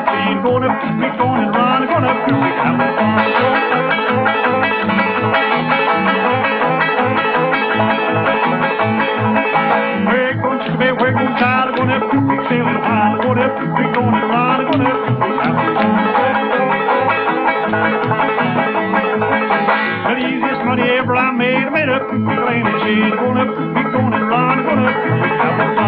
machine. Gonna be going and run, gonna be having fun. We're going to be working hard, gonna be sailing hard, gonna be going and run, gonna be having fun. The easiest money ever I made a clean machine. Gonna be going and run, gonna be having fun.